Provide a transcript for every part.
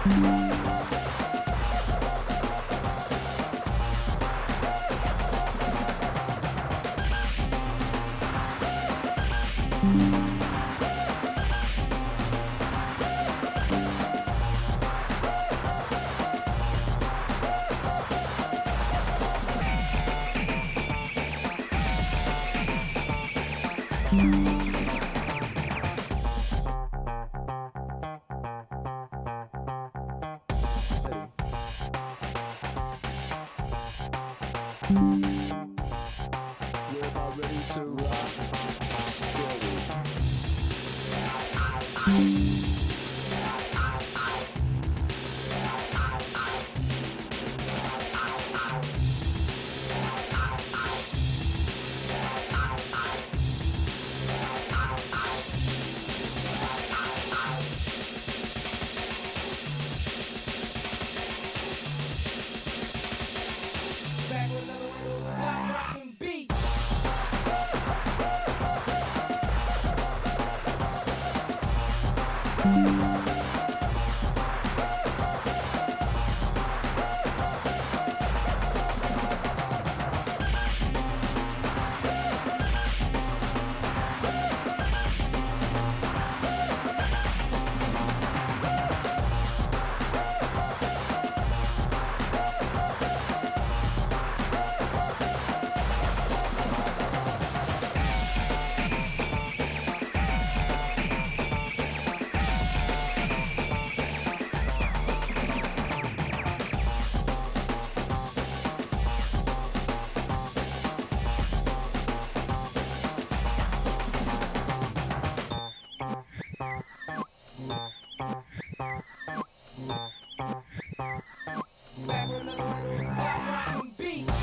We're about ready to rock. Steady. Back with another one of those block rockin' beats. Back with another one of those block rockin' beats.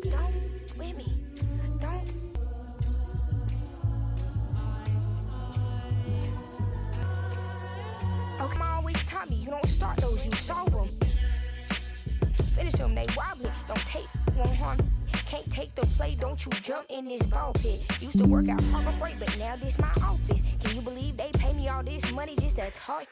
Don't with me. Don't. Okay, mom always taught me you don't start those, you solve them. Finish them, they wobbly. Don't take, won't harm. Can't take the play, don't you jump in this ball pit. Used to work out Harbor Freight, but now this my office. Can you believe they pay me all this money just to talk?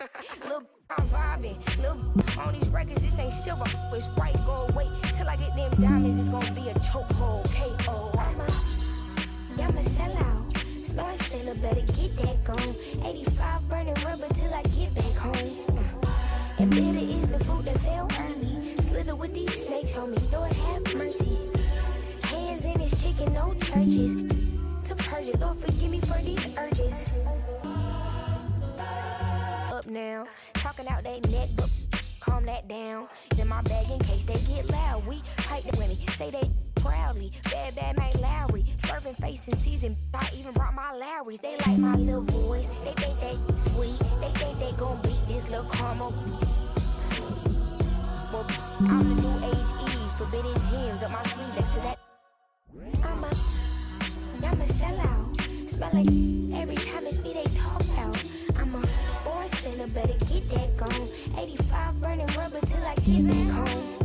Look, I'm vibing. Look, on these records, this ain't silver, it's white gold. Wait till I get them diamonds, it's gonna be a chokehold. K.O. I'm a sellout. Smell like sailor, better get that gone. 85 burning rubber till I get back home. And bitter is the food that fell early. Slither with these snakes, homie, Lord have mercy. Hands in his chicken, no churches. To purge it, Lord forgive me for these urges. Up now, talking out that neck, but calm that down. In my bag in case they get loud. We hype the women, say they proudly. Bad man Lowry, serving face in season. I even brought my Lowrys. They like my little voice. They think they sweet. They think they gon' beat this little caramel. Well, I'm the new age Eve, forbidden gems up my sleeve next to that. I'm a sellout. Smell like every time it's me they talk out. I'm a born sinner, better get that gone. 85 burning rubber till I get back home.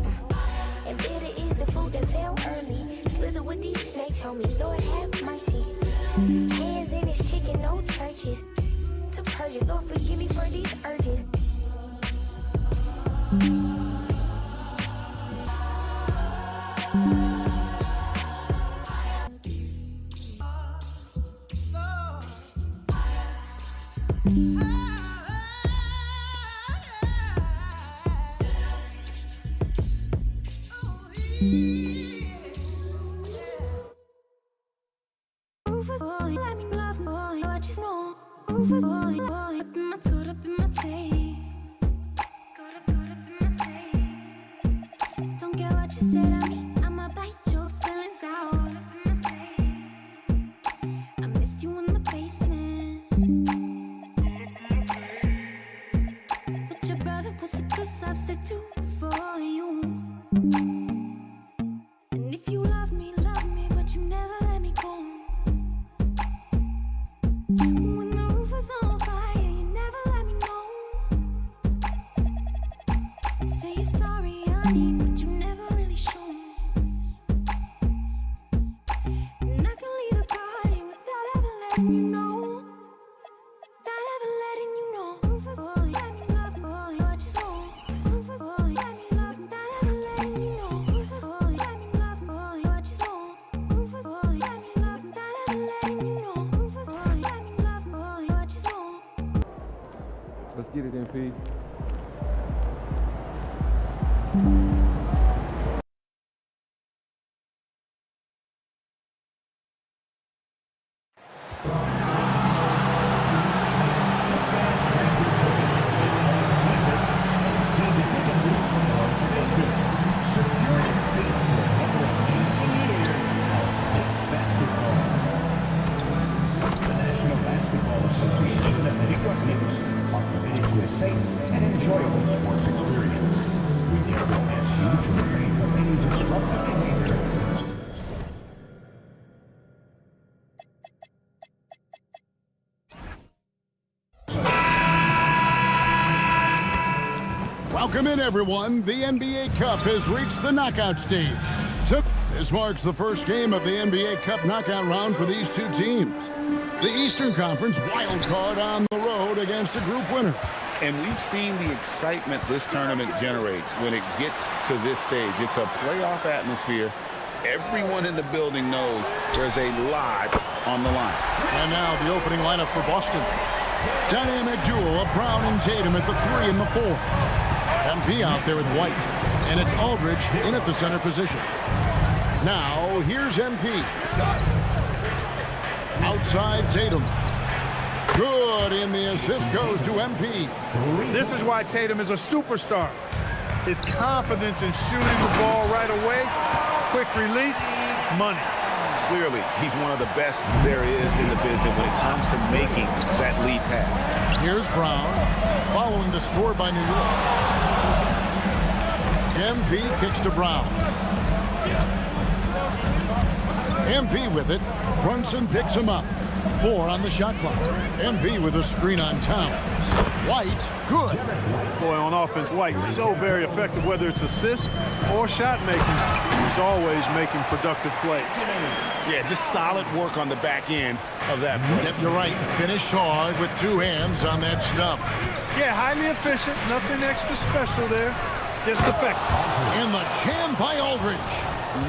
And bitter is the food that fell early. Slither with these snakes, homie, Lord have mercy. Hands in his chicken, no churches. To purge it, Lord forgive me for these urges. Rufus boy, let me love boy, what you know? Rufus boy, boy, up in my caught up in my tape. Caught up in my tape. Don't care what you say to me, I'ma bite your feelings out. I miss you in the basement. But your brother was a good substitute for you. And if you love me, but you never let me go. When the roof was on fire, you never let me know. Say you're sorry, honey, but you never really show. And I can leave the party without ever letting you know. Without ever letting you know. Rufus boy, let me love boy, what you know. Rufus boy, let me love without ever letting you know. Rufus boy, let me love boy, what you know. Rufus boy, let me love without ever letting you know. Rufus boy, let me love boy, what you know. Let's get it, MP. Welcome in, everyone. The NBA Cup has reached the knockout stage. So this marks the first game of the NBA Cup knockout round for these two teams. The Eastern Conference wild card on the road against a group winner. And we've seen the excitement this tournament generates when it gets to this stage. It's a playoff atmosphere. Everyone in the building knows there's a lot on the line. And now the opening lineup for Boston. Dynamic duo of Brown and Tatum at the 3 and the 4. MP out there with White. And it's Aldridge in at the center position. Now, here's MP. Outside Tatum. Good, and the assist goes to MP. This is why Tatum is a superstar. His confidence in shooting the ball right away, quick release, money. Clearly, he's one of the best there is in the business when it comes to making that lead pass. Here's Brown, following the score by New York. MP kicks to Brown. MP with it. Brunson picks him up. 4 on the shot clock. MP with a screen on Towns. White, good. Boy, on offense, White's so very effective, whether it's assist or shot making. He's always making productive plays. Yeah, just solid work on the back end of that play. Yep, you're right. Finished hard with 2 hands on that stuff. Yeah, highly efficient. Nothing extra special there. Just effective. And the jam by Aldridge.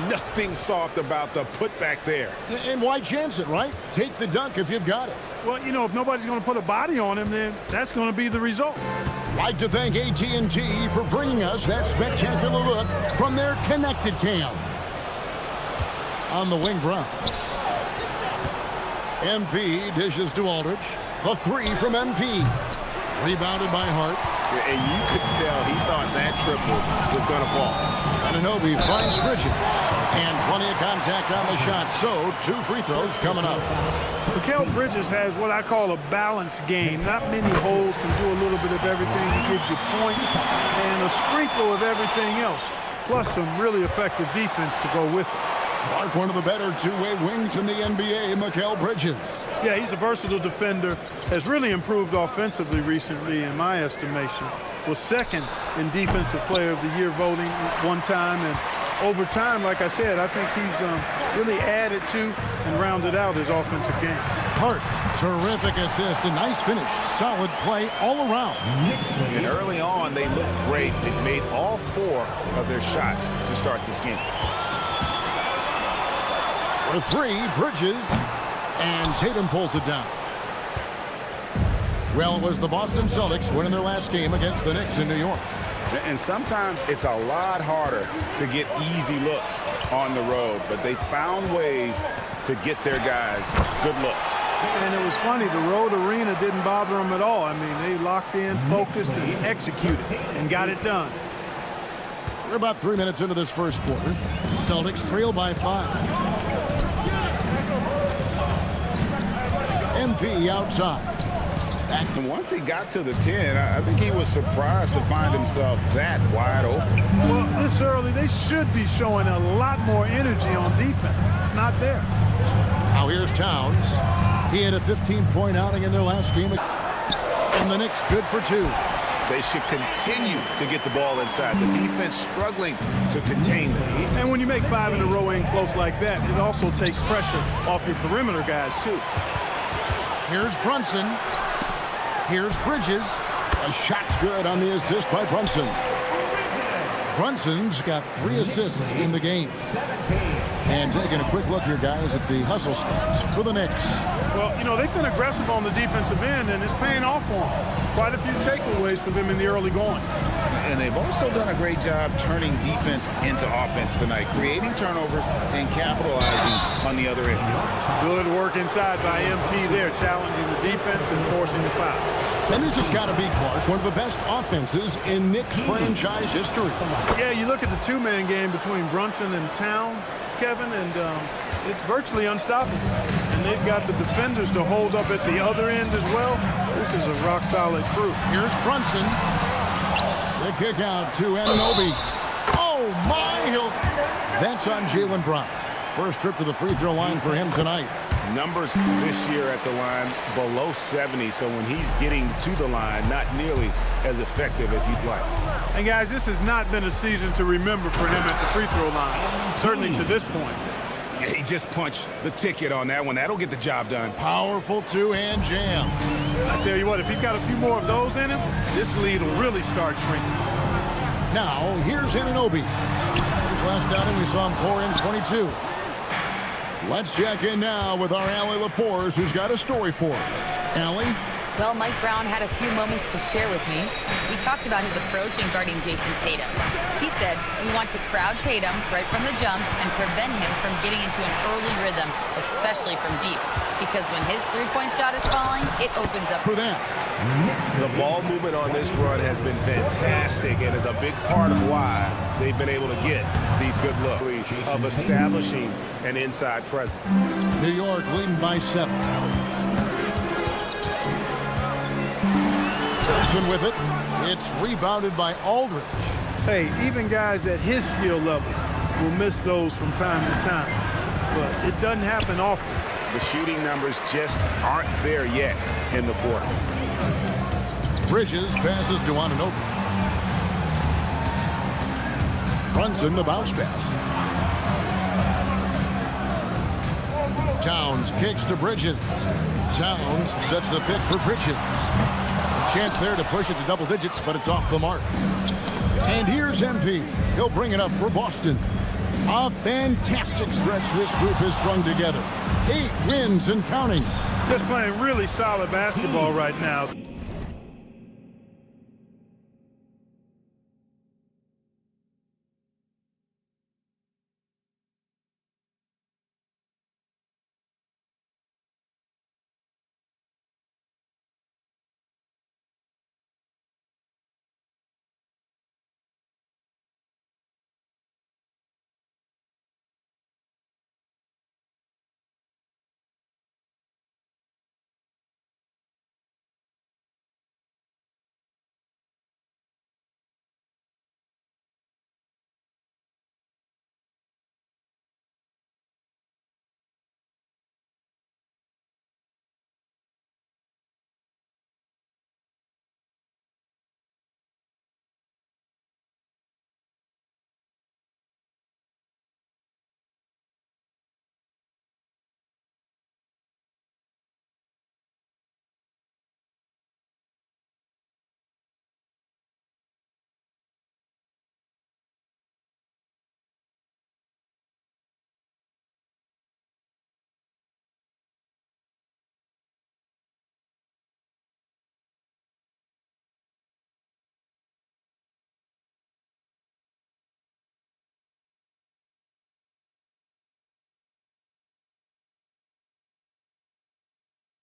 Nothing soft about the putback there. And why chance it, right? Take the dunk if you've got it. Well, you know, if nobody's going to put a body on him, then that's going to be the result. Like to thank AT&T for bringing us that spectacular look from their connected cam. On the wing, Brown. MP dishes to Aldridge. The 3 from MP. Rebounded by Hart. And you could tell he thought that triple was going to fall. Anunoby finds Bridges. And plenty of contact on the shot. So, 2 free throws coming up. Mikal Bridges has what I call a balanced game. Not many holes, can do a little bit of everything. He gives you points and a sprinkle of everything else. Plus some really effective defense to go with it. Clark, one of the better two-way wings in the NBA, Mikal Bridges. Yeah, he's a versatile defender, has really improved offensively recently in my estimation. Was second in Defensive Player of the Year voting one time, and over time, like I said, I think he's really added to and rounded out his offensive game. Hart, terrific assist, a nice finish, solid play all around. And early on, they looked great. They made all 4 of their shots to start this game. For 3, Bridges, and Tatum pulls it down. Well, it was the Boston Celtics winning their last game against the Knicks in New York. And sometimes it's a lot harder to get easy looks on the road, but they found ways to get their guys good looks. And it was funny, the road arena didn't bother them at all. I mean, they locked in, focused, and executed, and got it done. We're about 3 minutes into this first quarter. Celtics trail by 5. MP outside. And once he got to the 10, I think he was surprised to find himself that wide open. Well, this early, they should be showing a lot more energy on defense. It's not there. Now here's Towns. He had a 15-point outing in their last game. And the Knicks good for 2. They should continue to get the ball inside. The defense struggling to contain them. And when you make 5 in a row in close like that, it also takes pressure off your perimeter guys, too. Here's Brunson. Here's Bridges. A shot's good on the assist by Brunson. Brunson's got 3 assists in the game. And taking a quick look here, guys, at the hustle stats for the Knicks. Well, you know, they've been aggressive on the defensive end, and it's paying off for them. Quite a few takeaways for them in the early going. And they've also done a great job turning defense into offense tonight, creating turnovers and capitalizing on the other end. Good work inside by MP there, challenging the defense and forcing the foul. And this has got to be, Clark, one of the best offenses in Knicks franchise history. Yeah, you look at the two-man game between Brunson and Town, Kevin, and it's virtually unstoppable. And they've got the defenders to hold up at the other end as well. This is a rock-solid crew. Here's Brunson. The kick out to Anunoby. Oh, my! That's on Jaylen Brown. First trip to the free throw line for him tonight. Numbers this year at the line below 70, so when he's getting to the line, not nearly as effective as he'd like. And guys, this has not been a season to remember for him at the free throw line, certainly to this point. Yeah, he just punched the ticket on that one. That'll get the job done. Powerful two-hand jam. I tell you what, if he's got a few more of those in him, this lead will really start shrinking. Now, here's Anunoby. His last outing, we saw him pour in 22. Let's check in now with our Allie LaForce, who's got a story for us. Allie? Well, Mike Brown had a few moments to share with me. We talked about his approach in guarding Jason Tatum. He said, we want to crowd Tatum right from the jump and prevent him from getting into an early rhythm, especially from deep. Because when his three-point shot is falling, it opens up for them. The ball movement on this run has been fantastic and is a big part of why they've been able to get these good looks of establishing an inside presence. New York leading by 7. Johnson with it. It's rebounded by Aldridge. Hey, even guys at his skill level will miss those from time to time. But it doesn't happen often. The shooting numbers just aren't there yet in the quarter. Bridges passes to Anunoby. Brunson the bounce pass. Towns kicks to Bridges. Towns sets the pick for Bridges. A chance there to push it to double digits, but it's off the mark. And here's MP. He'll bring it up for Boston. A fantastic stretch this group has strung together. 8 wins and counting. Just playing really solid basketball right now.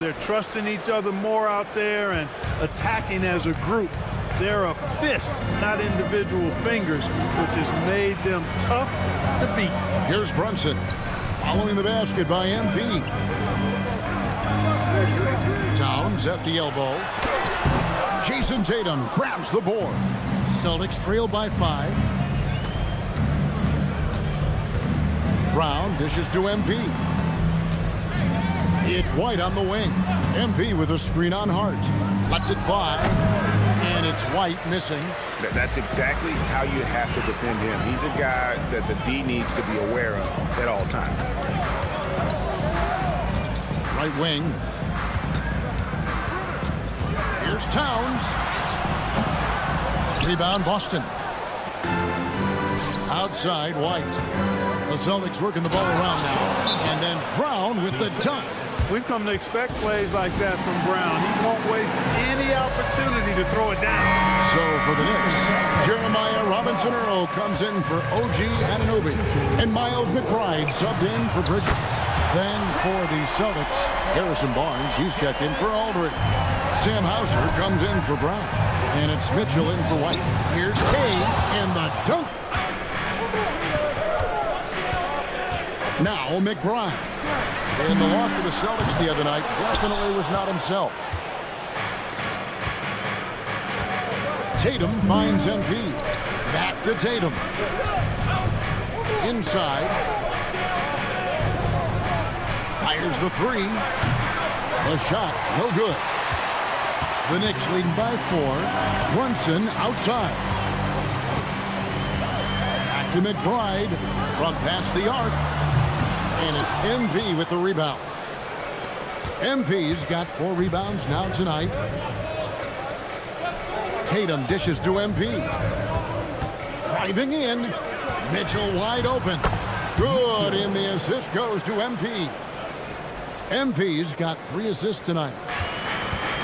They're trusting each other more out there and attacking as a group. They're a fist, not individual fingers, which has made them tough to beat. Here's Brunson, following the basket by MP. Towns at the elbow. Jason Tatum grabs the board. Celtics trail by 5. Brown dishes to MP. It's White on the wing. MP with a screen on Hart. Lets it fly. And it's White missing. That's exactly how you have to defend him. He's a guy that the D needs to be aware of at all times. Right wing. Here's Towns. Rebound Boston. Outside White. The Celtics working the ball around now. And then Brown with the dunk. We've come to expect plays like that from Brown. He won't waste any opportunity to throw it down. So for the Knicks, Jeremiah Robinson-Earl comes in for OG Anunoby. And Miles McBride subbed in for Bridges. Then for the Celtics, Harrison Barnes, he's checked in for Aldridge. Sam Hauser comes in for Brown. And it's Mitchell in for White. Here's Kay and the dunk. Now McBride. And the loss to the Celtics the other night definitely was not himself. Tatum finds MP. Back to Tatum. Inside. Fires the 3. The shot, no good. The Knicks leading by 4. Brunson outside. Back to McBride from past the arc. And it's MP with the rebound. MP's got 4 rebounds now tonight. Tatum dishes to MP. Driving in. Mitchell wide open. Good, and the assist goes to MP. MP's got 3 assists tonight.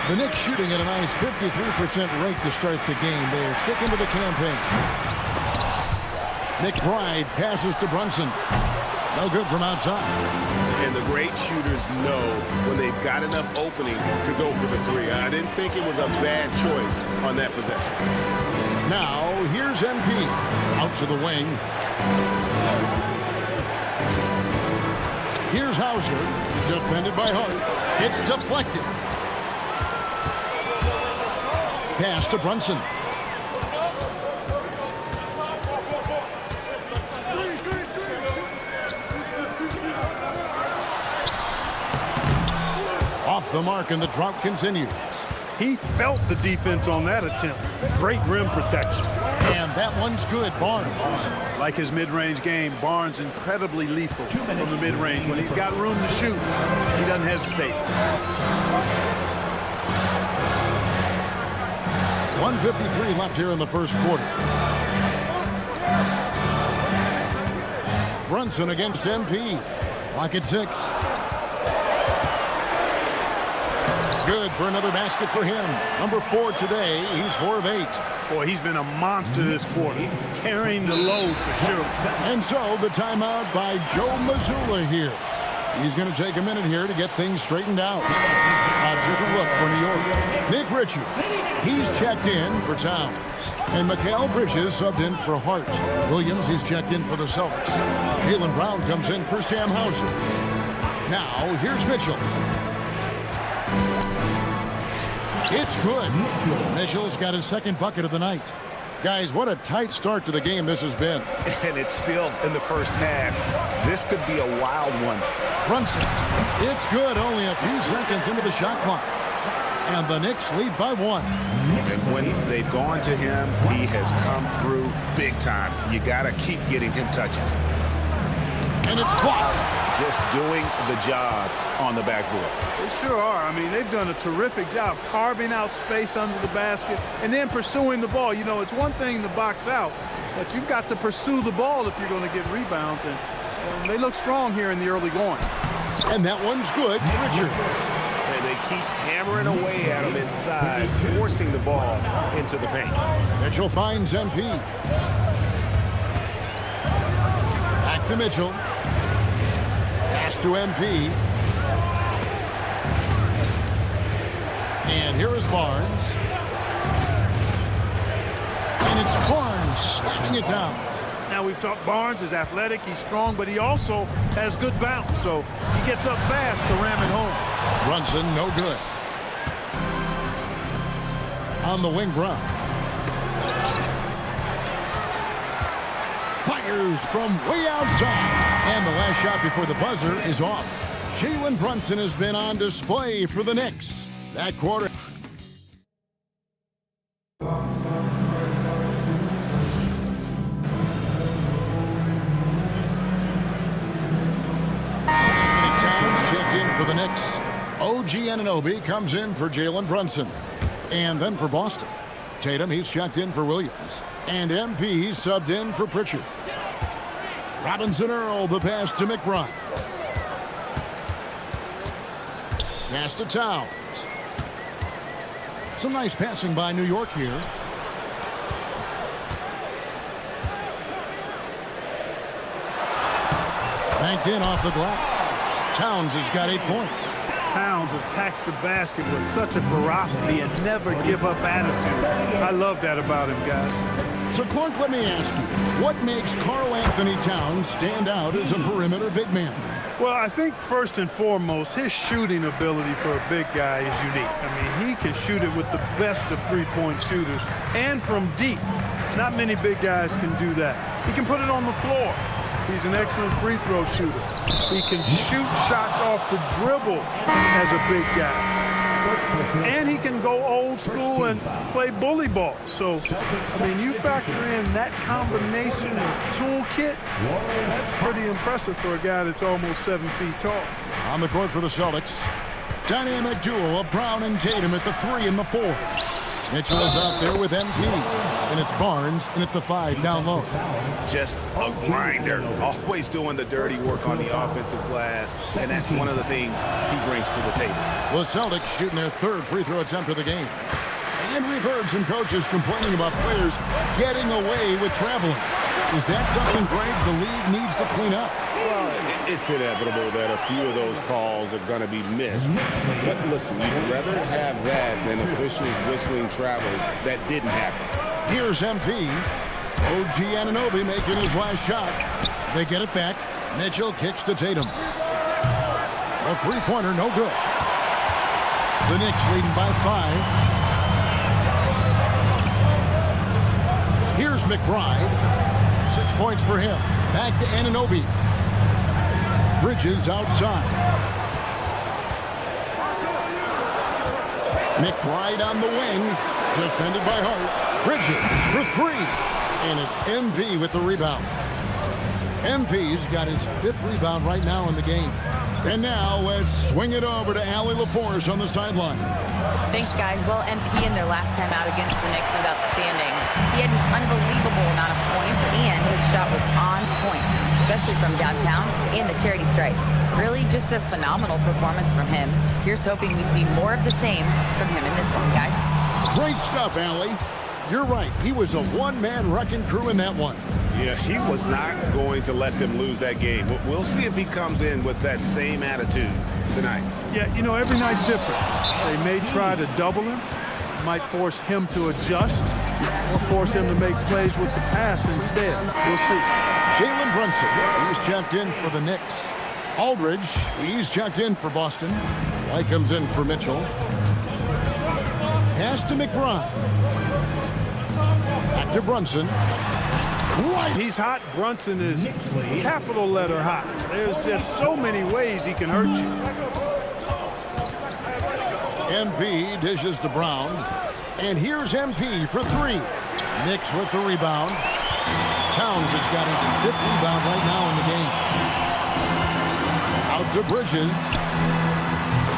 The Knicks shooting at a nice 53% rate to start the game. They're sticking to the campaign. McBride passes to Brunson. No good from outside. And the great shooters know when they've got enough opening to go for the 3. I didn't think it was a bad choice on that possession. Now, here's MP. Out to the wing. Here's Hauser. Defended by Hart. It's deflected. Pass to Brunson. Off the mark, and the drought continues. He felt the defense on that attempt. Great rim protection. And that one's good. Barnes. Like his mid-range game, Barnes incredibly lethal from the mid-range. When he's got room to shoot, he doesn't hesitate. 1:53 left here in the first quarter. Brunson against MP. Lock at 6. Good for another basket for him. Number 4 today. He's 4 of 8. Boy, he's been a monster this quarter, carrying the load for sure. And so the timeout by Joe Mazzulla here. He's going to take a minute here to get things straightened out. A different look for New York. Nick Richards, he's checked in for Towns. And Mikal Bridges subbed in for Hart. Williams, he's checked in for the Celtics. Jaylen Brown comes in for Sam Hauser. Now, here's Mitchell. It's good. Mitchell's got his 2nd bucket of the night. Guys, what a tight start to the game this has been. And it's still in the first half. This could be a wild one. Brunson. It's good. Only a few seconds into the shot clock. And the Knicks lead by 1. And when they've gone to him, he has come through big time. You got to keep getting him touches. And it's blocked. Just doing the job on the backboard. They sure are. I mean, they've done a terrific job carving out space under the basket and then pursuing the ball. You know, it's one thing to box out, but you've got to pursue the ball if you're going to get rebounds. And they look strong here in the early going. And that one's good. Richard. And they keep hammering away at him inside, forcing the ball into the paint. Mitchell finds MP. Back to Mitchell. Pass to MP. And here is Barnes. And it's Barnes slamming it down. Now we've talked Barnes is athletic, he's strong, but he also has good bounce, so he gets up fast to ram it home. Brunson, no good. On the wing, Brown. Fires from way outside. And the last shot before the buzzer is off. Jalen Brunson has been on display for the Knicks. That quarter. Towns checked in for the Knicks. OG Anunoby comes in for Jalen Brunson. And then for Boston, Tatum, he's checked in for Williams. And MP, he's subbed in for Pritchard. Robinson Earl, the pass to McBride. Pass to Towns. Some nice passing by New York here. Banked in off the glass. Towns has got 8 points. Towns attacks the basket with such a ferocity and never give up attitude. I love that about him, guys. So, Clark, let me ask you, what makes Karl Anthony Towns stand out as a perimeter big man? Well, I think first and foremost, his shooting ability for a big guy is unique. I mean, he can shoot it with the best of three-point shooters and from deep. Not many big guys can do that. He can put it on the floor. He's an excellent free throw shooter. He can shoot shots off the dribble as a big guy. And he can go old school and play bully ball. So, I mean, you factor in that combination of toolkit, that's pretty impressive for a guy that's almost 7 feet tall. On the court for the Celtics, dynamic duo of Brown and Tatum at the 3 and the 4. Mitchell is out there with MP, and it's Barnes in at the 5 down low. Just a grinder, always doing the dirty work on the offensive glass, and that's one of the things he brings to the table. The Celtics shooting their 3rd free throw attempt of the game. And we've heard some coaches complaining about players getting away with traveling. Is that something, Greg, the league needs to clean up? Well, it's inevitable that a few of those calls are going to be missed. But listen, you'd rather have that than officials whistling travels that didn't happen. Here's MP. OG Anunoby making his last shot. They get it back. Mitchell kicks to Tatum. A three-pointer, no good. The Knicks leading by 5. Here's McBride. 6 points for him. Back to Anunoby. Bridges outside. McBride on the wing. Defended by Hart. Bridges for 3. And it's MP with the rebound. MP's got his 5th rebound right now in the game. And now let's swing it over to Allie LaForce on the sideline. Thanks, guys. Well, MP in their last time out against the Knicks was outstanding. He had an unbelievable amount of points, and his shot was on point, especially from downtown and the charity stripe. Really just a phenomenal performance from him. Here's hoping we see more of the same from him in this one, guys. Great stuff, Allie. You're right. He was a one-man wrecking crew in that one. Yeah, he was not going to let them lose that game. We'll see if he comes in with that same attitude tonight. Yeah, you know, every night's different. They may try to double him, might force him to adjust, or force him to make plays with the pass instead. We'll see. Jalen Brunson, he's checked in for the Knicks. Aldridge, he's checked in for Boston. White comes in for Mitchell. Pass to McBride. Back to Brunson. White. He's hot. Brunson is capital letter hot. There's just so many ways he can hurt you. MP dishes to Brown. And here's MP for 3. Knicks with the rebound. Towns has got his 5th rebound right now in the game. Out to Bridges.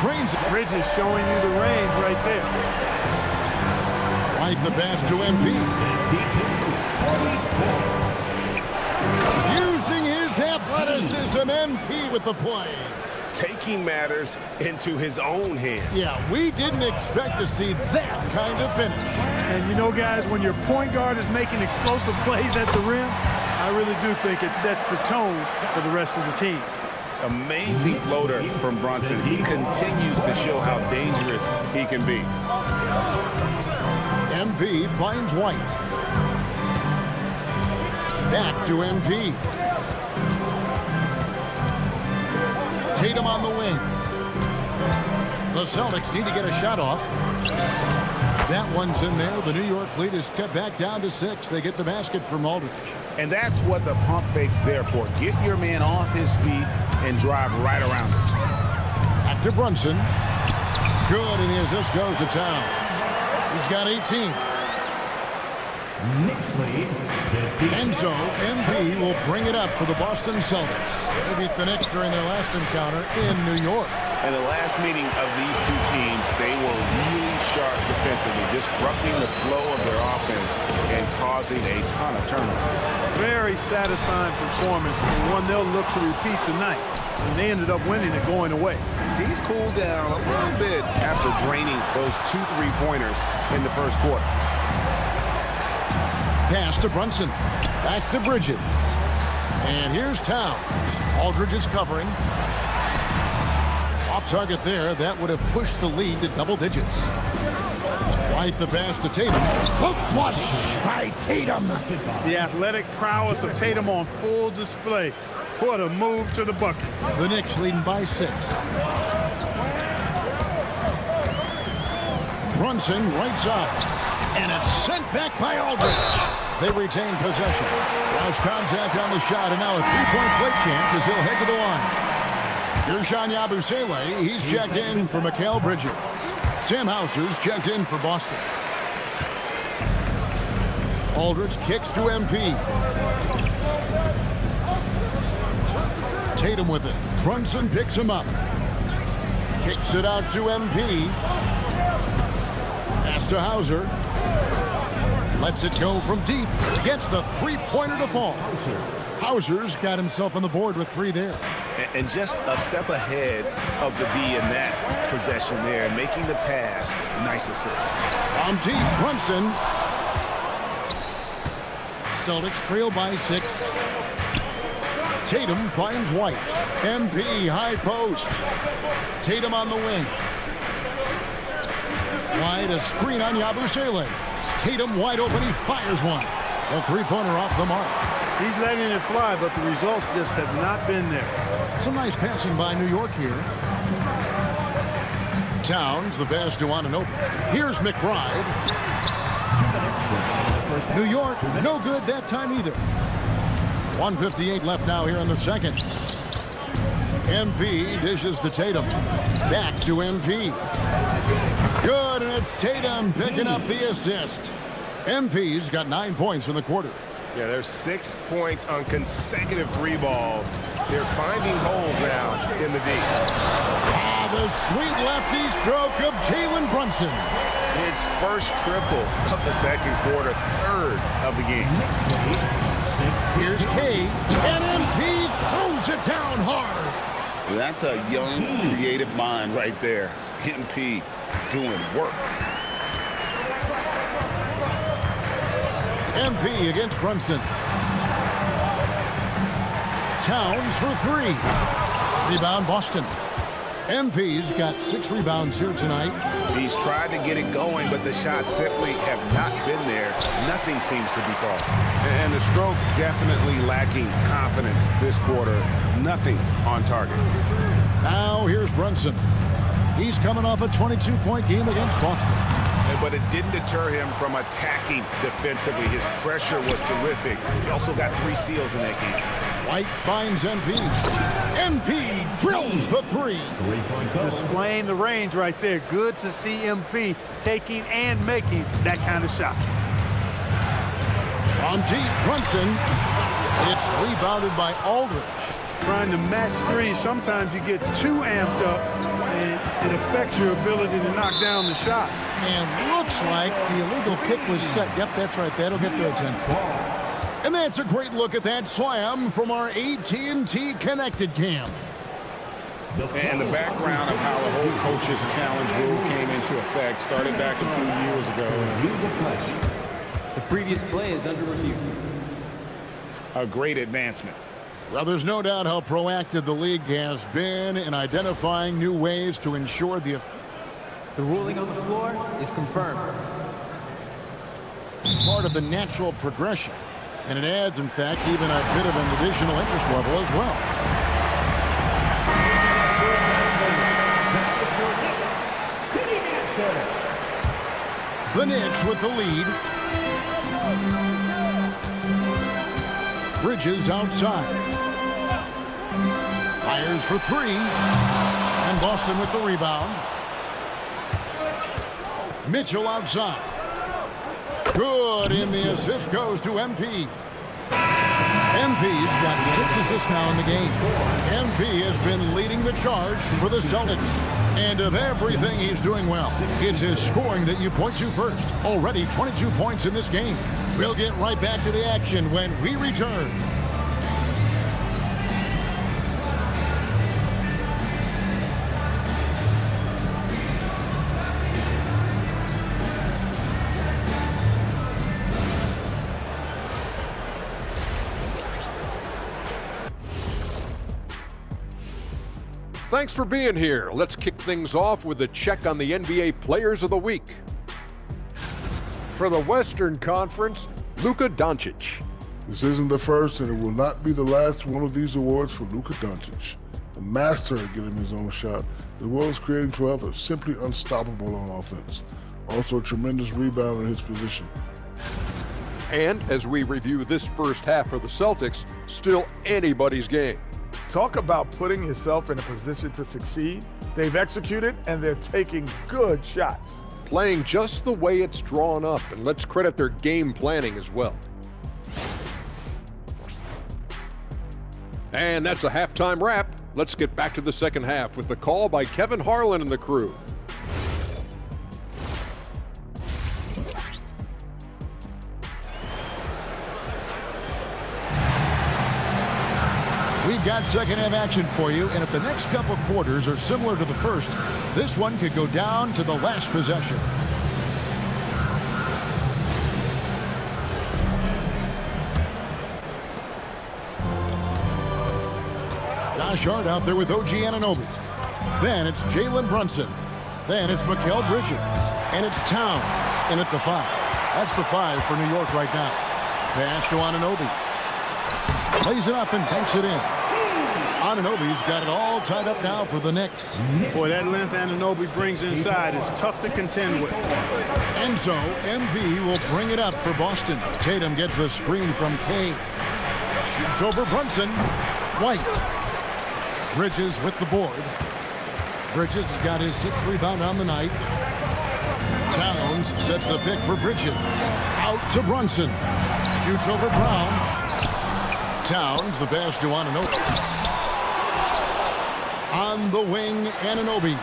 Cranes. Bridges showing you the range right there. Right, the pass to MP. Using his athleticism, MP with the play. Taking matters into his own hands. Yeah, we didn't expect to see that kind of finish. And you know, guys, when your point guard is making explosive plays at the rim, I really do think it sets the tone for the rest of the team. Amazing floater from Brunson. He continues to show how dangerous he can be. MP finds White. Back to MP. Tatum on the wing. The Celtics need to get a shot off. That one's in there. The New York lead is cut back down to 6. They get the basket from Aldridge. And that's what the pump fake's there for. Get your man off his feet and drive right around him. Back to Brunson. Good, and the assist goes to Town. He's got 18. And so, MP will bring it up for the Boston Celtics. They beat the Knicks during their last encounter in New York. In the last meeting of these two teams, they were really sharp defensively, disrupting the flow of their offense and causing a ton of turnovers. Very satisfying performance, and one they'll look to repeat tonight. And they ended up winning it going away. He's cooled down a little bit after draining those 2 3-pointers in the first quarter. Pass to Brunson. Back to Bridges. And here's Towns. Aldridge is covering. Off target there. That would have pushed the lead to double digits. White the pass to Tatum. A flush by Tatum. The athletic prowess of Tatum on full display. What a move to the bucket. The Knicks leading by 6. Brunson right side. And it's sent back by Aldridge. They retain possession. Rouse contact on the shot, and now a 3-point play chance as he'll head to the line. Here's Sean Yabusele. He's checked in for Mikal Bridges. Sam Hauser's checked in for Boston. Aldridge kicks to MP. Tatum with it. Brunson picks him up. Kicks it out to MP. Pass to Hauser. Lets it go from deep. Gets the 3-pointer to fall. Hauser's got himself on the board with 3 there. And just a step ahead of the D in that possession there, making the pass. Nice assist. From deep, Brunson. Celtics trail by 6. Tatum finds White. MP high post. Tatum on the wing. White a screen on Yabusele. Tatum wide open, he fires one. A 3-pointer off the mark. He's letting it fly, but the results just have not been there. Some nice passing by New York here. Towns, the pass to Anunoby. Here's McBride. New York, no good that time either. 1:58 left now here in the second. MP dishes to Tatum. Back to MP. Good, and it's Tatum picking up the assist. MP's got 9 points in the quarter. Yeah, there's 6 points on consecutive 3 balls. They're finding holes now in the D. Ah, the sweet lefty stroke of Jalen Brunson. His first triple of the second quarter, 3rd of the game. Here's K, and MP throws it down hard. That's a young, creative mind right there. MP doing work. MP against Brunson. Towns for 3. Rebound Boston. MP's got 6 rebounds here tonight. He's tried to get it going, but the shots simply have not been there. Nothing seems to be falling. And the stroke definitely lacking confidence this quarter. Nothing on target. Now here's Brunson. He's coming off a 22-point game against Boston. But it didn't deter him from attacking defensively. His pressure was terrific. He also got 3 steals in that game. White finds MP. MP drills the 3. Displaying the range right there. Good to see MP taking and making that kind of shot. On deep, Brunson. It's rebounded by Aldridge. Trying to match 3. Sometimes you get too amped up and it affects your ability to knock down the shot. And looks like the illegal pick was set. Yep, that's right. That'll get their attention. And that's a great look at that slam from our AT&T Connected Cam. And the background of how the whole coach's challenge rule came into effect started back a few years ago. The previous play is under review. A great advancement. Well, there's no doubt how proactive the league has been in identifying new ways to ensure the ruling on the floor is confirmed. Part of the natural progression. And it adds, in fact, even a bit of an additional interest level as well. The Knicks with the lead. Bridges outside. Fires for three. And Boston with the rebound. Mitchell outside. Good, and the assist goes to MP. MP's got 6 assists now in the game. MP has been leading the charge for the Celtics. And of everything he's doing well, it's his scoring that you point to first. Already 22 points in this game. We'll get right back to the action when we return. Thanks for being here. Let's kick things off with a check on the NBA Players of the Week. For the Western Conference, Luka Doncic. This isn't the first, and it will not be the last one of these awards for Luka Doncic. A master at getting his own shot, as well as creating for others. Simply unstoppable on offense. Also a tremendous rebounder in his position. And as we review this first half for the Celtics, still anybody's game. Talk about putting yourself in a position to succeed. They've executed, and they're taking good shots. Playing just the way it's drawn up, and let's credit their game planning as well. And that's a halftime wrap. Let's get back to the second half with the call by Kevin Harlan and the crew. We've got second half action for you, and if the next couple quarters are similar to the first, this one could go down to the last possession. Josh Hart out there with OG Anunoby. Then it's Jalen Brunson. Then it's Mikal Bridges. And it's Towns in at the 5. That's the 5 for New York right now. Pass to Anunoby. Plays it up and banks it in. Anunoby's got it all tied up now for the Knicks. Boy, that length Anunoby brings inside is tough to contend with. And so, MV will bring it up for Boston. Tatum gets the screen from Kane. Shoots over Brunson. White. Bridges with the board. Bridges has got his 6th rebound on the night. Towns sets the pick for Bridges. Out to Brunson. Shoots over Brown. Towns, the pass to Anunoby. On the wing, Anunoby.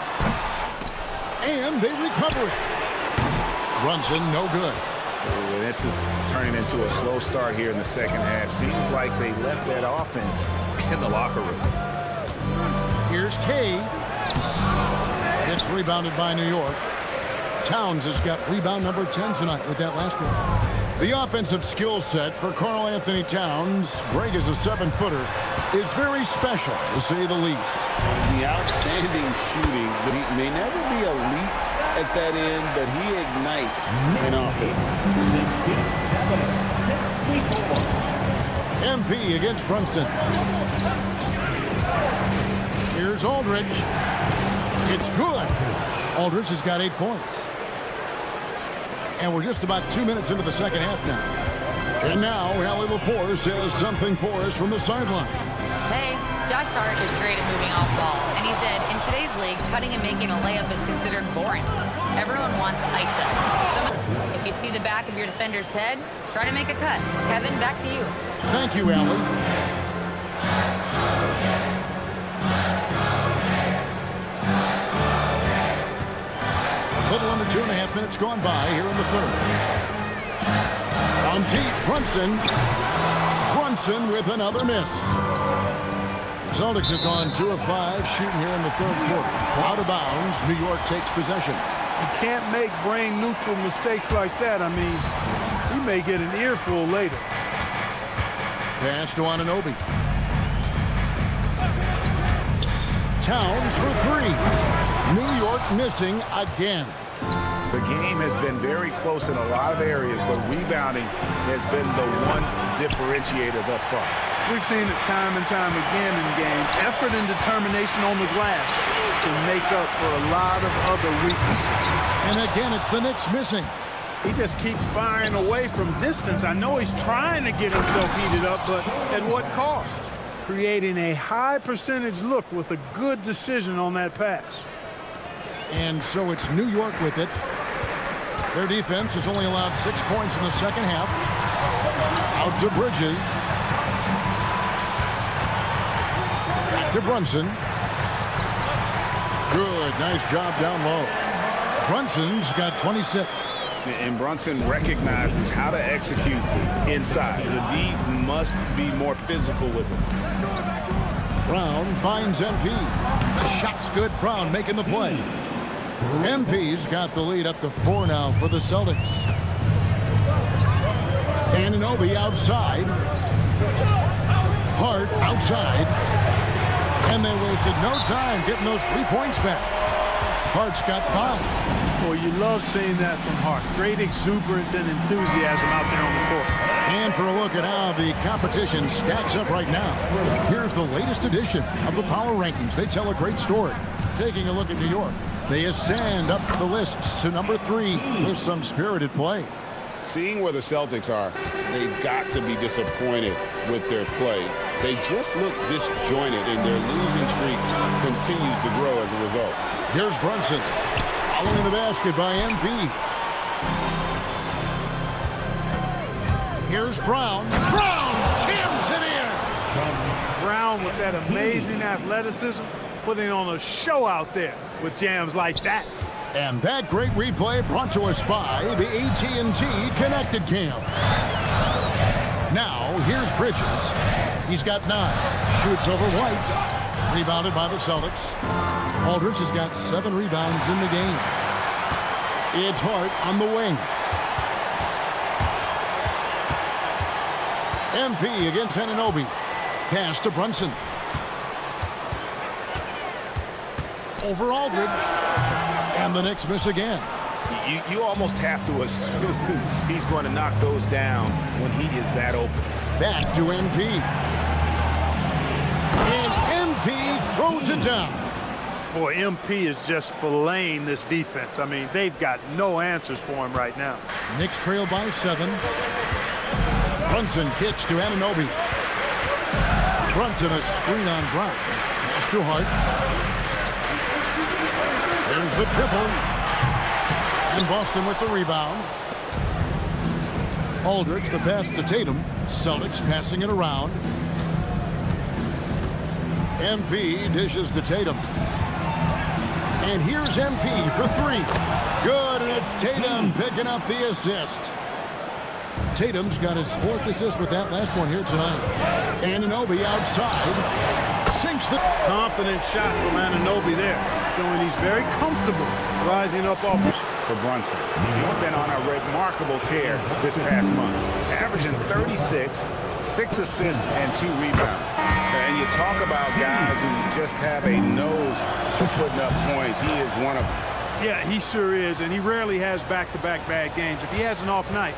And they recover it. Brunson, no good. Ooh, this is turning into a slow start here in the second half. Seems like they left that offense in the locker room. Here's Kay. It's rebounded by New York. Towns has got rebound number 10 tonight with that last one. The offensive skill set for Karl Anthony Towns, great as a 7-footer, is very special, to say the least. The outstanding shooting. He may never be elite at that end, but he ignites an offense. 64. MP against Brunson. Here's Aldridge. It's good. Aldridge has got 8 points. And we're just about 2 minutes into the second half now. And now, Allie LaForce says something for us from the sideline. Hey, Josh Hart is great at moving off ball. And he said, in today's league, cutting and making a layup is considered boring. Everyone wants ISO. So if you see the back of your defender's head, try to make a cut. Kevin, back to you. Thank you, Allie. A little under 2.5 minutes gone by here in the third. On deep, Brunson. Brunson with another miss. The Celtics have gone 2 of 5 shooting here in the third quarter. Out of bounds, New York takes possession. You can't make brain-neutral mistakes like that. I mean, he may get an earful later. Pass to Anunoby. Towns for three. New York missing again. The game has been very close in a lot of areas, but rebounding has been the one differentiator thus far. We've seen it time and time again in games. Effort and determination on the glass to make up for a lot of other weaknesses. And again, it's the Knicks missing. He just keeps firing away from distance. I know he's trying to get himself heated up, but at what cost? Creating a high percentage look with a good decision on that pass. And so it's New York with it. Their defense has only allowed 6 points in the second half. Out to Bridges. Back to Brunson. Good, nice job down low. Brunson's got 26. And Brunson recognizes how to execute inside. The D must be more physical with him. Brown finds MP. The shot's good. Brown making the play. MP's got the lead up to 4 now for the Celtics. Anunoby outside. Hart outside. And they wasted no time getting those 3 points back. Hart's got 5. Well, you love seeing that from Hart. Great exuberance and enthusiasm out there on the court. And for a look at how the competition stacks up right now, here's the latest edition of the Power Rankings. They tell a great story. Taking a look at New York, they ascend up the list to number 3 with some spirited play. Seeing where the Celtics are, they've got to be disappointed with their play. They just look disjointed, and their losing streak continues to grow as a result. Here's Brunson. Following the basket by MP. Here's Brown. Brown jams it in. Brown with that amazing athleticism, putting on a show out there with jams like that. And that great replay brought to us by the AT&T Connected Cam. Now, here's Bridges. He's got 9. Shoots over White. Rebounded by the Celtics. Aldridge has got 7 rebounds in the game. It's Hart on the wing. MP against Anunoby. Pass to Brunson. Over Aldridge. And the Knicks miss again. You almost have to assume he's going to knock those down when he is that open. Back to MP. And MP throws it down. Boy, MP is just filleting this defense. I mean, they've got no answers for him right now. Knicks trail by 7. Brunson kicks to Anunoby. Brunson a screen on Brown. Pass to Hart. There's the triple. And Boston with the rebound. Aldridge the pass to Tatum. Celtics passing it around. MP dishes to Tatum. And here's MP for 3. Good, and it's Tatum picking up the assist. Tatum's got his 4th assist with that last one here tonight. Anunoby outside. Sinks the... Confident shot from Anunoby there, showing he's very comfortable rising up off the... For Brunson, he's been on a remarkable tear this past month, averaging 36, 6 assists, and 2 rebounds. And you talk about guys who just have a nose for putting up points. He is one of them. Yeah, he sure is, and he rarely has back-to-back bad games. If he has an off night,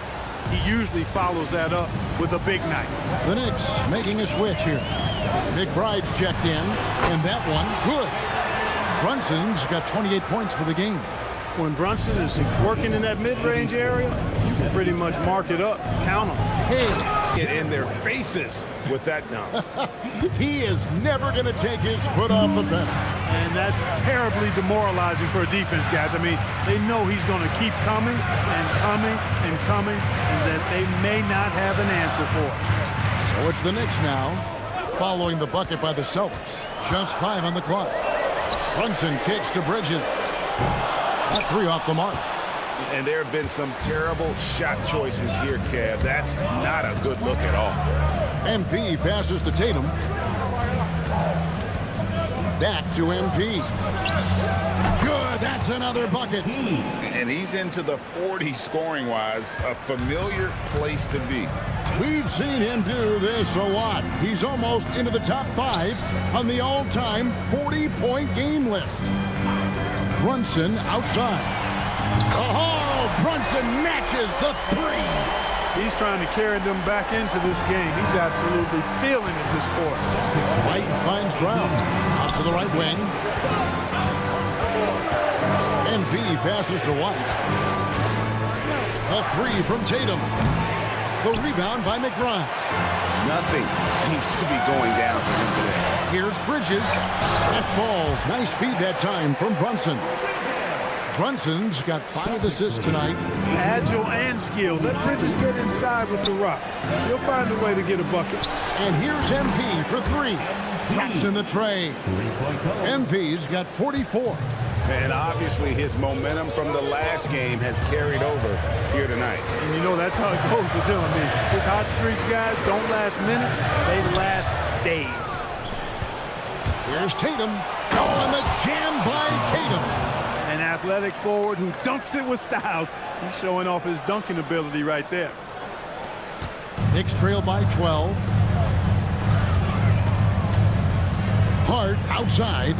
he usually follows that up with a big night. The Knicks making a switch here. McBride's checked in, and that one, good. Brunson's got 28 points for the game. When Brunson is working in that mid-range area, you can pretty much mark it up, count them. Hey, get in their faces with that now. He is never going to take his foot off the pedal. And that's terribly demoralizing for a defense, guys. I mean, they know he's going to keep coming and coming and coming, and that they may not have an answer for it. So it's the Knicks now, following the bucket by the Celtics. Just 5 on the clock. Brunson kicks to Bridges. That 3 off the mark. And there have been some terrible shot choices here, Kev. That's not a good look at all. MP passes to Tatum. Back to MP. Good, that's another bucket. And he's into the 40 scoring-wise, a familiar place to be. We've seen him do this a lot. He's almost into the top 5 on the all-time 40-point game list. Brunson outside. Oh, Brunson matches the 3. He's trying to carry them back into this game. He's absolutely feeling it this quarter. White finds Brown. Out to the right wing. NP passes to White. A 3 from Tatum. The rebound by McBride. Nothing seems to be going down for him today. Here's Bridges. That falls. Nice feed that time from Brunson. Brunson's got 5 assists tonight. Agile and skilled. Let Bridges get inside with the rock. He'll find a way to get a bucket. And here's MP for 3. Drops in the tray. MP's got 44. And obviously his momentum from the last game has carried over here tonight. And you know that's how it goes with him. I mean, his hot streaks, guys, don't last minutes. They last days. Here's Tatum. Oh, and the jam by Tatum. An athletic forward who dunks it with style. He's showing off his dunking ability right there. Knicks trail by 12. Hart outside.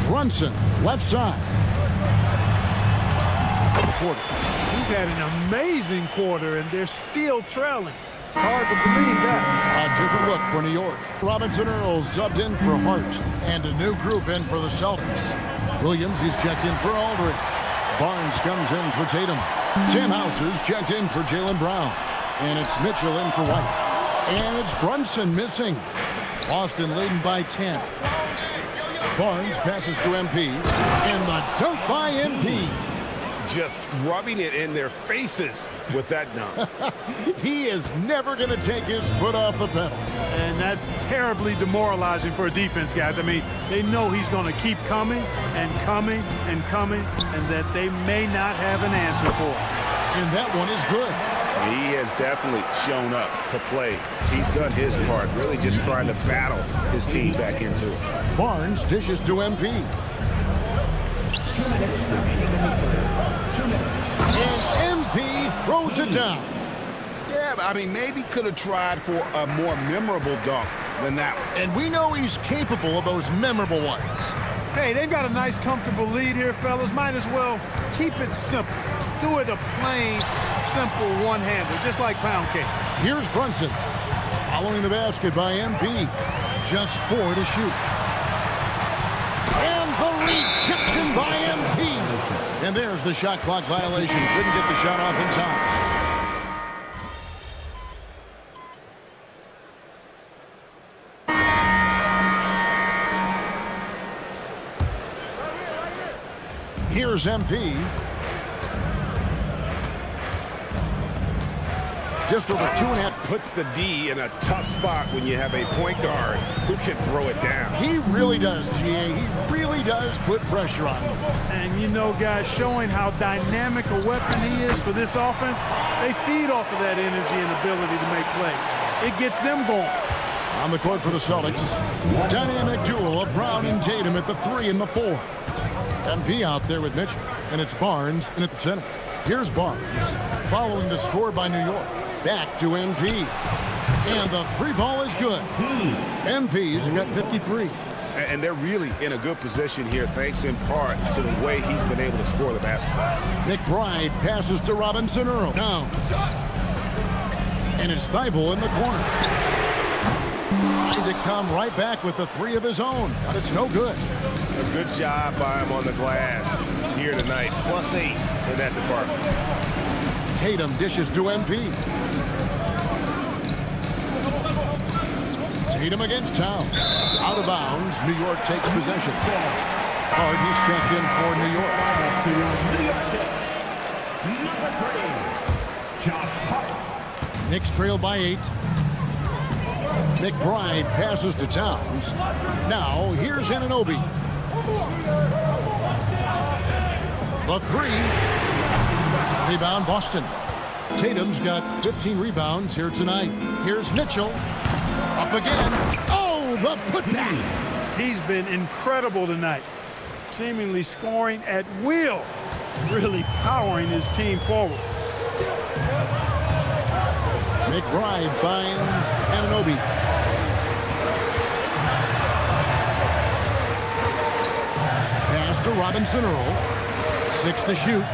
Brunson left side. Quarter. He's had an amazing quarter, and they're still trailing. Hard to believe that. A different look for New York. Robinson Earl subbed in for Hart, and a new group in for the Celtics. Williams is checked in for Aldridge. Barnes comes in for Tatum. Sam Hauser's checked in for Jaylen Brown. And it's Mitchell in for White. And it's Brunson missing. Boston leading by 10. Barnes passes to MP. And the dunk by MP. Just rubbing it in their faces with that dunk. He is never going to take his foot off the pedal. And that's terribly demoralizing for a defense, guys. I mean, they know he's going to keep coming and coming and coming, and that they may not have an answer for it. And that one is good. He has definitely shown up to play. He's done his part, really just trying to battle his team back into it. Barnes dishes to MP. And MP throws it down. Yeah, but I mean, maybe could have tried for a more memorable dunk than that one. And we know he's capable of those memorable ones. Hey, they've got a nice, comfortable lead here, fellas. Might as well keep it simple. Do it a plain, simple one-hander, just like pound cake. Here's Brunson. Following the basket by MP. Just 4 to shoot. And the rejection by MP. And there's the shot clock violation. Couldn't get the shot off in time. Here's MP. Just over 2.5. Puts the D in a tough spot when you have a point guard who can throw it down. He really does, GA. He really does put pressure on him. And you know, guys, showing how dynamic a weapon he is for this offense, they feed off of that energy and ability to make plays. It gets them going. On the court for the Celtics, dynamic duo of Brown and Tatum at the 3 and the 4. MP out there with Mitchell, and it's Barnes in at the center. Here's Barnes, following the score by New York. Back to MP. And the 3 ball is good. MP's got 53. And they're really in a good position here, thanks in part to the way he's been able to score the basketball. McBride passes to Robinson Earl. Down. And it's Thibault in the corner. Trying to come right back with the 3 of his own, but it's no good. A good job by him on the glass here tonight. +8 in that department. Tatum dishes to MP. Tatum against Towns. Out of bounds. New York takes possession. Hart, he's checked in for New York. Knicks trail by 8. McBride passes to Towns. Now, here's Anunoby. The 3. Rebound, Boston. Tatum's got 15 rebounds here tonight. Here's Mitchell. A Up again. Oh, the putback. He's been incredible tonight, seemingly scoring at will, really powering his team forward. McBride finds Anunoby. Pass to Robinson Earl. 6 to shoot.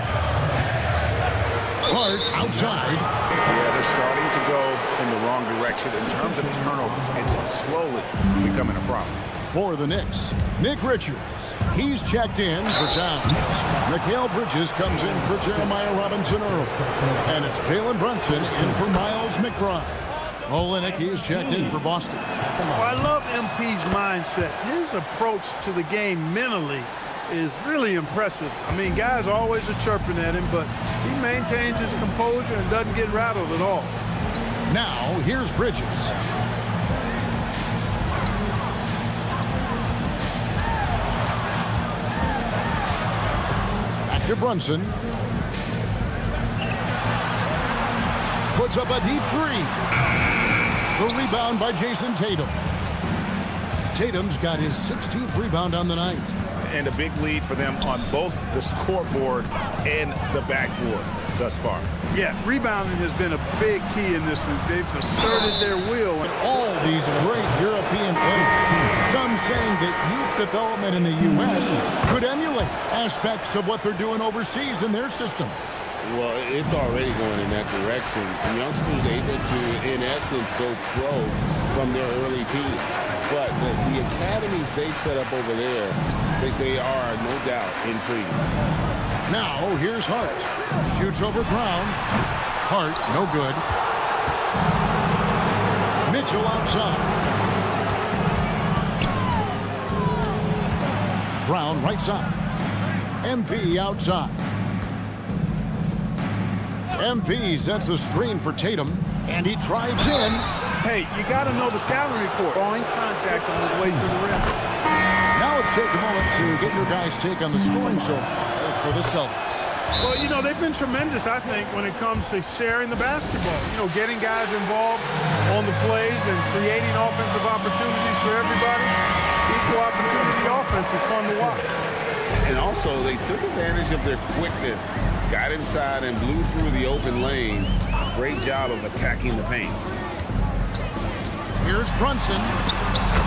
Hart outside. Yeah, they're starting to go in the wrong direction in terms of turnovers. It's slowly becoming a problem. For the Knicks, Nick Richards. He's checked in for Towns. Mikal Bridges comes in for Jeremiah Robinson Earl. And it's Jalen Brunson in for Miles McBride. Olenek is checked in for Boston. Well, I love MP's mindset. His approach to the game mentally is really impressive. I mean, guys always are chirping at him, but he maintains his composure and doesn't get rattled at all. Now, here's Bridges. Back to Brunson. Puts up a deep three. The rebound by Jason Tatum. Tatum's got his 16th rebound on the night. And a big lead for them on both the scoreboard and the backboard thus far. Yeah, rebounding has been a big key in this one. They've asserted their will. All these great European players. Some saying that youth development in the U.S. could emulate aspects of what they're doing overseas in their system. Well, it's already going in that direction. Youngsters able to, in essence, go pro from their early teens. But the academies they've set up over there, they are, no doubt, intriguing. Now, here's Hart. Shoots over Brown. Hart, no good. Mitchell outside. Brown, right side. MP outside. MP sets the screen for Tatum, and he drives in. Hey, you got to know the scouting report. Drawing contact on his way to the rim. Now let's take a moment to get your guys' take on the scoring so far for the Celtics. Well, you know, they've been tremendous, I think, when it comes to sharing the basketball. You know, getting guys involved on the plays and creating offensive opportunities for everybody. Equal opportunity offense is fun to watch. And also, they took advantage of their quickness, got inside and blew through the open lanes. Great job of attacking the paint. Here's Brunson.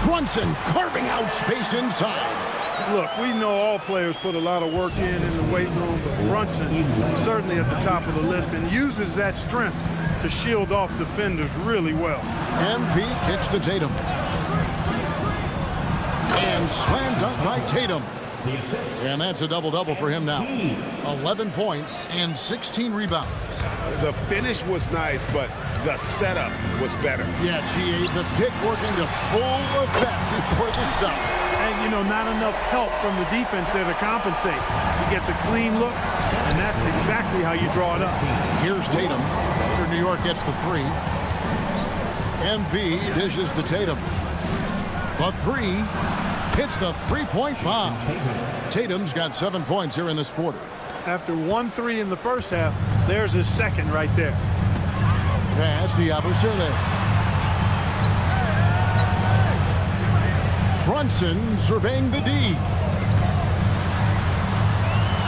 Brunson carving out space inside. Look, we know all players put a lot of work in the weight room, but Brunson certainly at the top of the list and uses that strength to shield off defenders really well. MP kicks to Tatum. And slam dunk by Tatum. And that's a double-double for him now. 11 points and 16 rebounds. The finish was nice, but the setup was better. Yeah, GA, the pick working to full effect before the stuff. And, you know, not enough help from the defense there to compensate. He gets a clean look, and that's exactly how you draw it up. Here's Tatum after New York gets the three. MP dishes to Tatum. The three hits the three-point bomb. Tatum's got 7 points here in this quarter. After 1-3 in the first half, there's his second right there. Pass to Yabusele. Brunson surveying the D.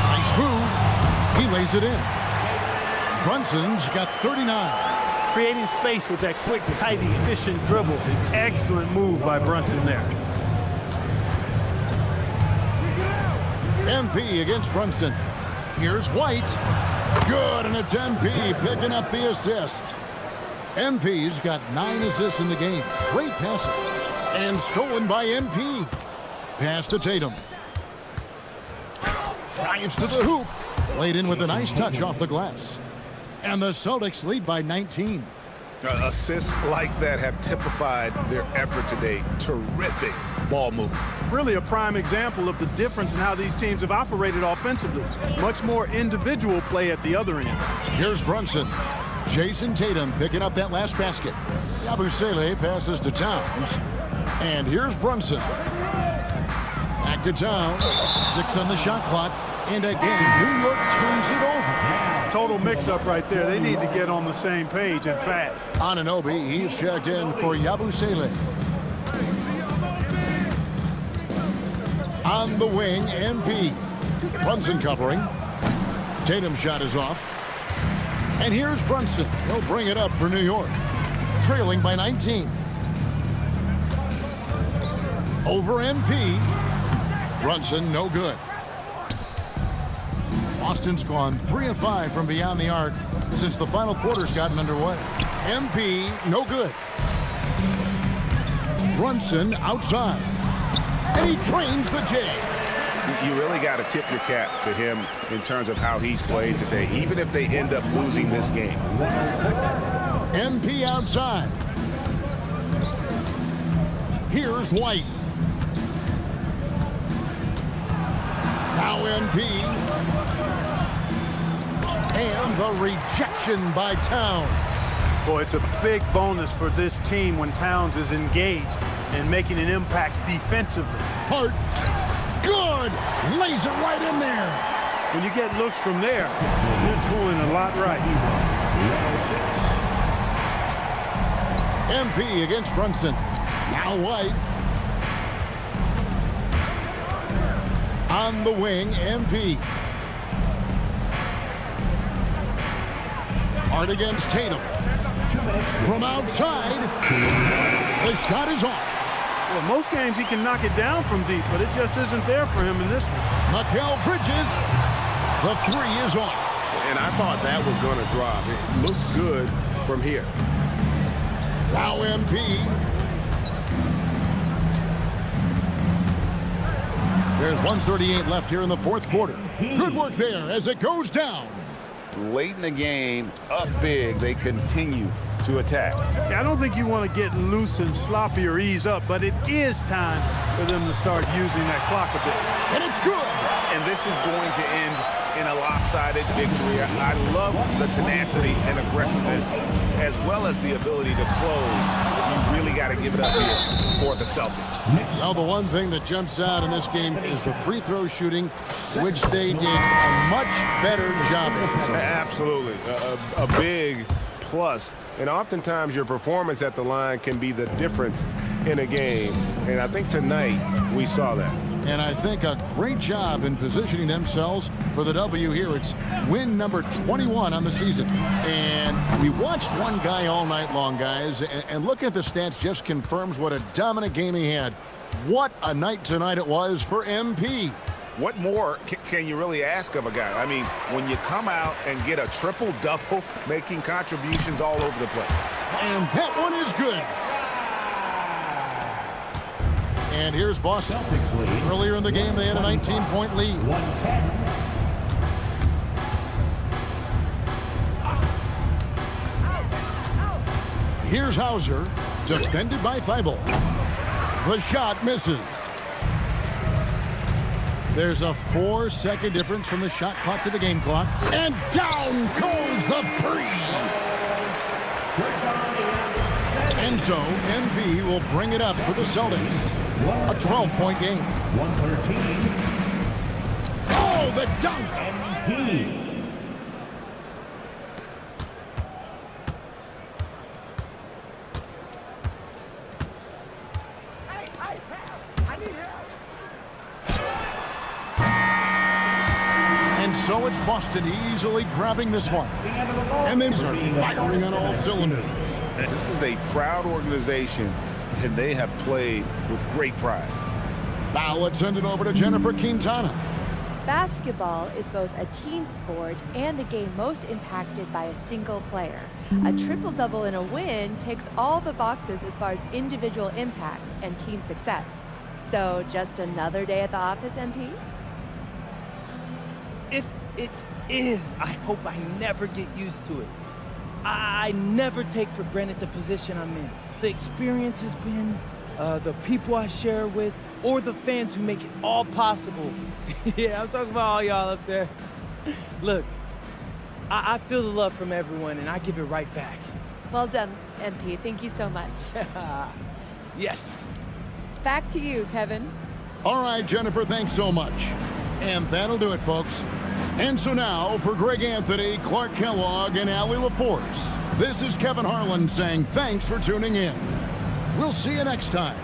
Nice move. He lays it in. Brunson's got 39. Creating space with that quick, tight, efficient dribble. Excellent move by Brunson there. MP against Brunson. Here's White. Good, and it's MP picking up the assist. MP's got 9 assists in the game. Great passing. And stolen by MP. Pass to Tatum. Drives to the hoop. Laid in with a nice touch off the glass. And the Celtics lead by 19. Assists like that have typified their effort today. Terrific ball movement. Really a prime example of the difference in how these teams have operated offensively. Much more individual play at the other end. Here's Brunson. Jason Tatum picking up that last basket. Yabusele passes to Towns. And here's Brunson. Back to Towns. 6 on the shot clock. And again, New York turns it over. total mix-up right there. They need to get on the same page and fast. Anunoby, he's checked in for Yabusele. On the wing, MP. Brunson covering. Tatum's shot is off. And here's Brunson. He'll bring it up for New York. Trailing by 19. Over MP. Brunson, no good. Boston's gone 3 of 5 from beyond the arc since the final quarter's gotten underway. MP, no good. Brunson outside. And he trains the J. You really got to tip your cap to him in terms of how he's played today, even if they end up losing this game. MP outside. Here's White. Now MP. And the rejection by Towns. Boy, it's a big bonus for this team when Towns is engaged and making an impact defensively. Hart. Good. Lays it right in there. When you get looks from there, you're doing a lot right. MP against Brunson. Now White. On the wing, MP. Hart against Tatum. From outside. The shot is off. Well, most games he can knock it down from deep, but it just isn't there for him in this one. Mikal Bridges. The 3 is off. And I thought that was going to drop. It looked good from here. Now MP. There's 1:38 left here in the fourth quarter. Good work there as it goes down. Late in the game, up big, they continue to attack. Yeah, I don't think you want to get loose and sloppy or ease up, but it is time for them to start using that clock a bit. And it's good. And this is going to end in a lopsided victory. I love the tenacity and aggressiveness, as well as the ability to close. You really got to give it up here for the Celtics. Well, the one thing that jumps out in this game is the free throw shooting, which they did a much better job at. Absolutely. A big plus. And oftentimes your performance at the line can be the difference in a game. And I think tonight we saw that. And I think a great job in positioning themselves for the W here. It's win number 21 on the season. And we watched one guy all night long, guys. And looking at the stats just confirms what a dominant game he had. What a night tonight it was for MP. What more can you really ask of a guy? I mean, when you come out and get a triple-double, making contributions all over the place. And that one is good. And here's Boston. Earlier in the game, they had a 19-point lead. Here's Hauser, defended by Thibault. The shot misses. There's a 4-second difference from the shot clock to the game clock. And down goes the free. And so, MP will bring it up for the Celtics. A 12-point game. 113. Oh, the dunk! MP. And so it's Boston easily grabbing this one. And they are firing on all cylinders. This is a proud organization, and they have played with great pride. Now let's send it over to Jennifer Quintana. Basketball is both a team sport and the game most impacted by a single player. A triple-double in a win ticks all the boxes as far as individual impact and team success. So just another day at the office, MP? If it is, I hope I never get used to it. I never take for granted the position I'm in. The experience has been, the people I share with, or the fans who make it all possible. Yeah, I'm talking about all y'all up there. Look, I feel the love from everyone, and I give it right back. Well done, MP. Thank you so much. Yes. Back to you, Kevin. All right, Jennifer, thanks so much. And that'll do it, folks. And so now, for Greg Anthony, Clark Kellogg, and Allie LaForce, this is Kevin Harlan saying thanks for tuning in. We'll see you next time.